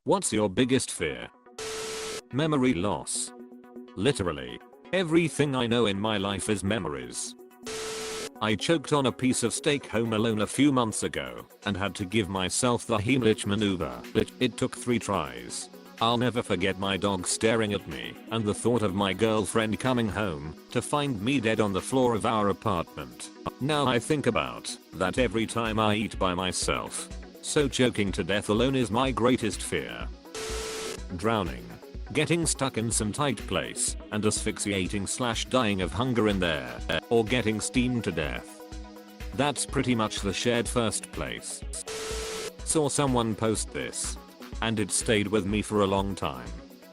What's your biggest fear? Memory loss. Literally, everything I know in my life is memories. I choked on a piece of steak home alone a few months ago and had to give myself the Heimlich maneuver. It took 3 tries. I'll never forget my dog staring at me and the thought of my girlfriend coming home to find me dead on the floor of our apartment. Now I think about that every time I eat by myself. So choking to death alone is my greatest fear. Drowning. Getting stuck in some tight place and asphyxiating/dying of hunger in there, or getting steamed to death. That's pretty much the shared first place. Saw someone post this, and it stayed with me for a long time.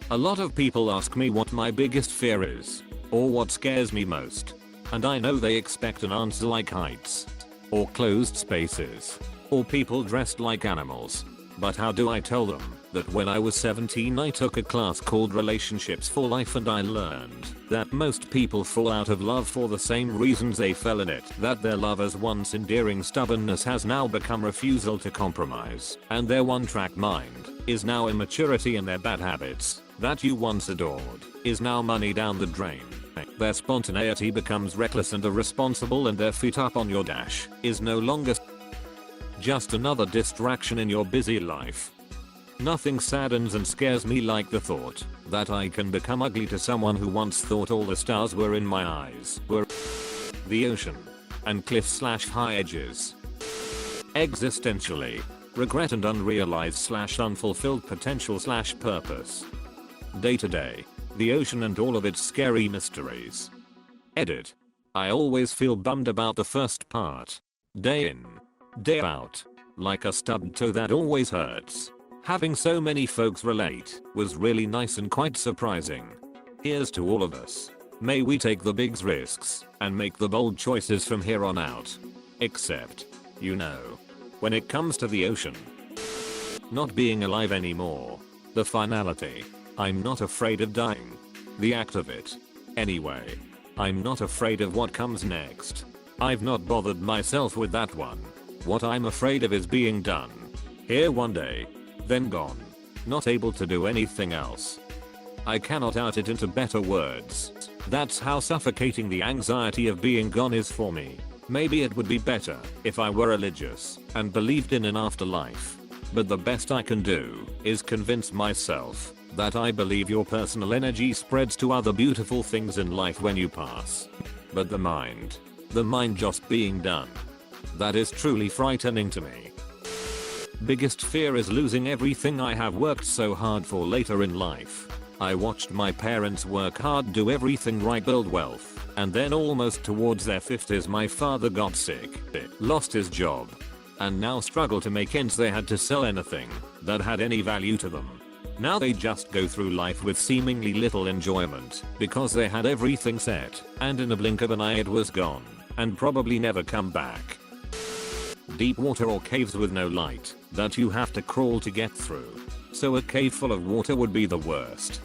A lot of people ask me what my biggest fear is, or what scares me most, and I know they expect an answer like heights, or closed spaces, or people dressed like animals. But how do I tell them that when I was 17 I took a class called Relationships for Life and I learned that most people fall out of love for the same reasons they fell in it, that their lover's once endearing stubbornness has now become refusal to compromise, and their one-track mind is now immaturity, and their bad habits that you once adored is now money down the drain. Their spontaneity becomes reckless and irresponsible, and their feet up on your dash is no longer just another distraction in your busy life. Nothing saddens and scares me like the thought that I can become ugly to someone who once thought all the stars were in my eyes. The ocean and cliff/high edges. Existentially, regret and unrealized/unfulfilled potential/purpose. Day to day, the ocean and all of its scary mysteries. Edit. I always feel bummed about the first part. Day in, day out, like a stubbed toe that always hurts. Having so many folks relate was really nice and quite surprising. Here's to all of us. May we take the big risks and make the bold choices from here on out. Except, you know, when it comes to the ocean. Not being alive anymore. The finality. I'm not afraid of dying. The act of it. Anyway, I'm not afraid of what comes next. I've not bothered myself with that one. What I'm afraid of is being done. Here one day, then gone. Not able to do anything else. I cannot out it into better words. That's how suffocating the anxiety of being gone is for me. Maybe it would be better if I were religious and believed in an afterlife. But the best I can do is convince myself that I believe your personal energy spreads to other beautiful things in life when you pass. But the mind just being done. That is truly frightening to me. Biggest fear is losing everything I have worked so hard for later in life. I watched my parents work hard, do everything right, build wealth, and then almost towards their 50s my father got sick, lost his job, and now struggle to make ends. They had to sell anything that had any value to them. Now they just go through life with seemingly little enjoyment because they had everything set, and in a blink of an eye it was gone, and probably never come back. Deep water or caves with no light that you have to crawl to get through. So a cave full of water would be the worst.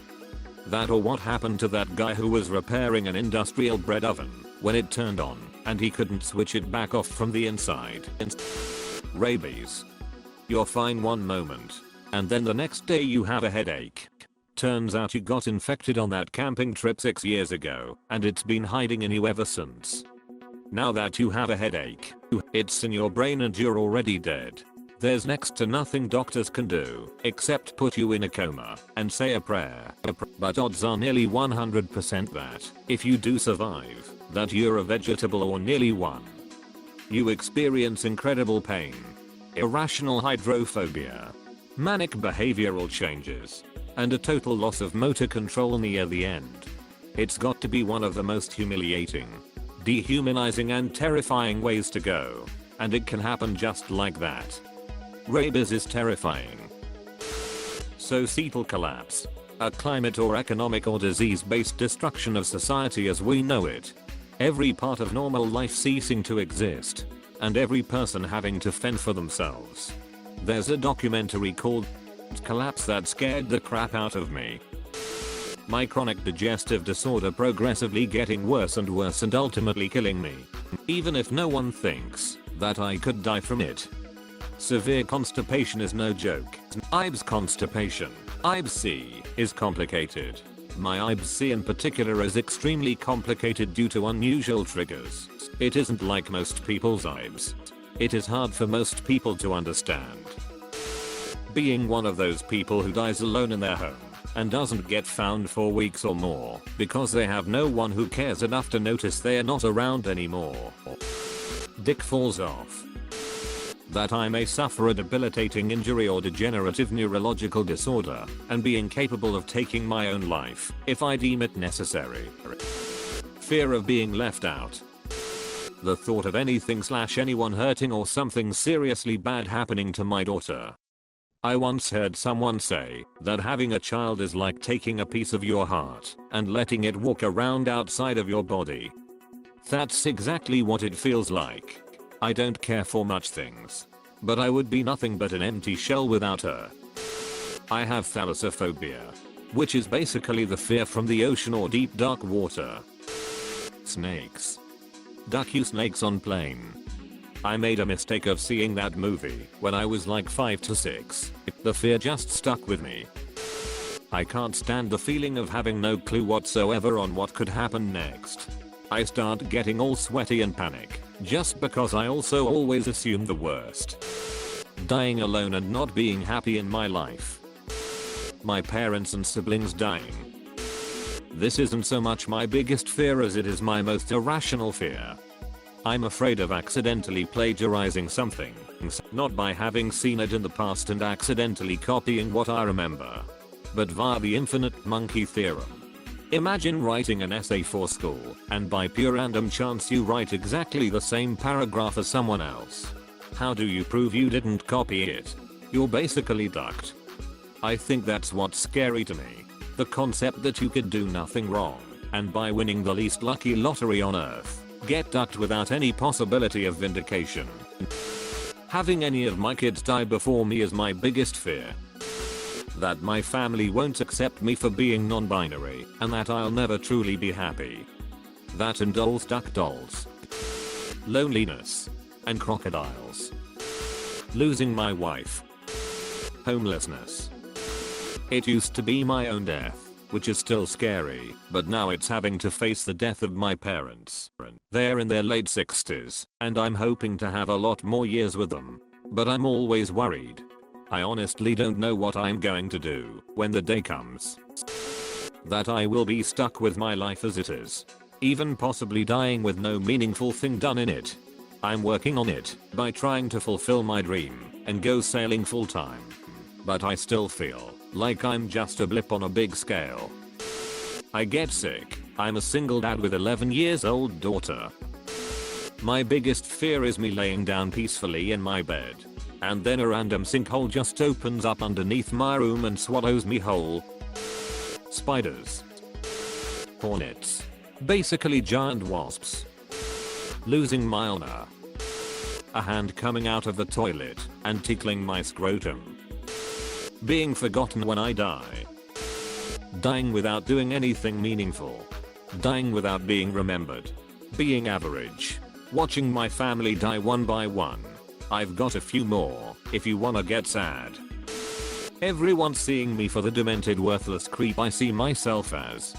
That or what happened to that guy who was repairing an industrial bread oven when it turned on and he couldn't switch it back off from the inside. Rabies. You're fine one moment, and then the next day you have a headache. Turns out you got infected on that camping trip 6 years ago and it's been hiding in you ever since. Now that you have a headache, it's in your brain and you're already dead. There's next to nothing doctors can do except put you in a coma and say a prayer. But odds are nearly 100% that if you do survive, that you're a vegetable or nearly one. You experience incredible pain, irrational hydrophobia, manic behavioral changes, and a total loss of motor control near the end. It's got to be one of the most humiliating, dehumanizing and terrifying ways to go, and it can happen just like that. Rabies is terrifying. Societal collapse. A climate or economic or disease-based destruction of society as we know it. Every part of normal life ceasing to exist, and every person having to fend for themselves. There's a documentary called Collapse that scared the crap out of me. My chronic digestive disorder progressively getting worse and worse and ultimately killing me. Even if no one thinks that I could die from it. Severe constipation is no joke. IBS constipation, IBS-C, is complicated. My IBS-C in particular is extremely complicated due to unusual triggers. It isn't like most people's IBS. It is hard for most people to understand. Being one of those people who dies alone in their home and doesn't get found for weeks or more because they have no one who cares enough to notice they're not around anymore. Dick falls off. That I may suffer a debilitating injury or degenerative neurological disorder and be incapable of taking my own life if I deem it necessary. Fear of being left out. The thought of anything/anyone hurting or something seriously bad happening to my daughter. I once heard someone say that having a child is like taking a piece of your heart and letting it walk around outside of your body. That's exactly what it feels like. I don't care for much things, but I would be nothing but an empty shell without her. I have thalassophobia, which is basically the fear from the ocean or deep dark water. Snakes. Duck you snakes on plane. I made a mistake of seeing that movie when I was like 5 to 6. The fear just stuck with me. I can't stand the feeling of having no clue whatsoever on what could happen next. I start getting all sweaty and panic, just because I also always assume the worst. Dying alone and not being happy in my life. My parents and siblings dying. This isn't so much my biggest fear as it is my most irrational fear. I'm afraid of accidentally plagiarizing something, not by having seen it in the past and accidentally copying what I remember, but via the infinite monkey theorem. Imagine writing an essay for school, and by pure random chance you write exactly the same paragraph as someone else. How do you prove you didn't copy it? You're basically ducked. I think that's what's scary to me. The concept that you could do nothing wrong, and by winning the least lucky lottery on earth, get ducked without any possibility of vindication. Having any of my kids die before me is my biggest fear. That my family won't accept me for being non-binary, and that I'll never truly be happy. That and dolls, duck dolls. Loneliness. And crocodiles. Losing my wife. Homelessness. It used to be my own death, which is still scary, but now it's having to face the death of my parents. They're in their late 60s, and I'm hoping to have a lot more years with them. But I'm always worried. I honestly don't know what I'm going to do when the day comes. That I will be stuck with my life as it is. Even possibly dying with no meaningful thing done in it. I'm working on it by trying to fulfill my dream and go sailing full time. But I still feel like I'm just a blip on a big scale. I get sick. I'm a single dad with 11 years old daughter. My biggest fear is me laying down peacefully in my bed, and then a random sinkhole just opens up underneath my room and swallows me whole. Spiders. Hornets. Basically giant wasps. Losing my honor. A hand coming out of the toilet and tickling my scrotum. Being forgotten when I die. Dying without doing anything meaningful. Dying without being remembered. Being average. Watching my family die one by one. I've got a few more, if you wanna get sad. Everyone seeing me for the demented worthless creep I see myself as.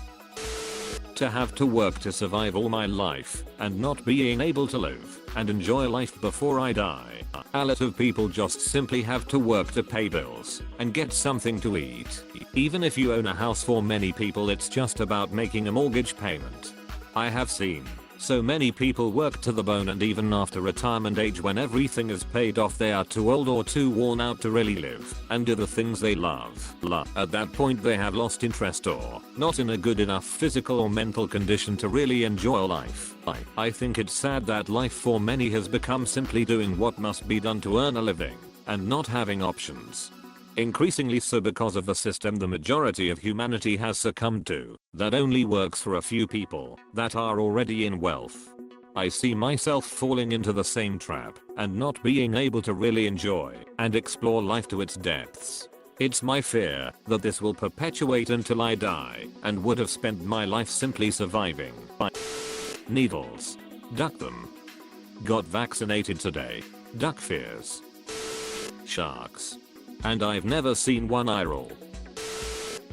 To have to work to survive all my life, and not being able to live and enjoy life before I die. A lot of people just simply have to work to pay bills and get something to eat. Even if you own a house, for many people it's just about making a mortgage payment. I have seen so many people work to the bone, and even after retirement age, when everything is paid off, they are too old or too worn out to really live and do the things they love. At that point they have lost interest or not in a good enough physical or mental condition to really enjoy life. I think it's sad that life for many has become simply doing what must be done to earn a living and not having options. Increasingly so because of the system the majority of humanity has succumbed to, that only works for a few people that are already in wealth. I see myself falling into the same trap and not being able to really enjoy and explore life to its depths. It's my fear that this will perpetuate until I die and would have spent my life simply surviving. Needles. Duck them. Got vaccinated today. Duck fears. sharks. And I've never seen one eye roll.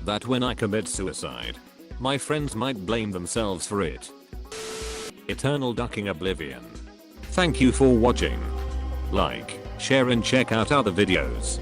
That when I commit suicide, my friends might blame themselves for it. Eternal ducking oblivion. Thank you for watching. Like, share and check out other videos.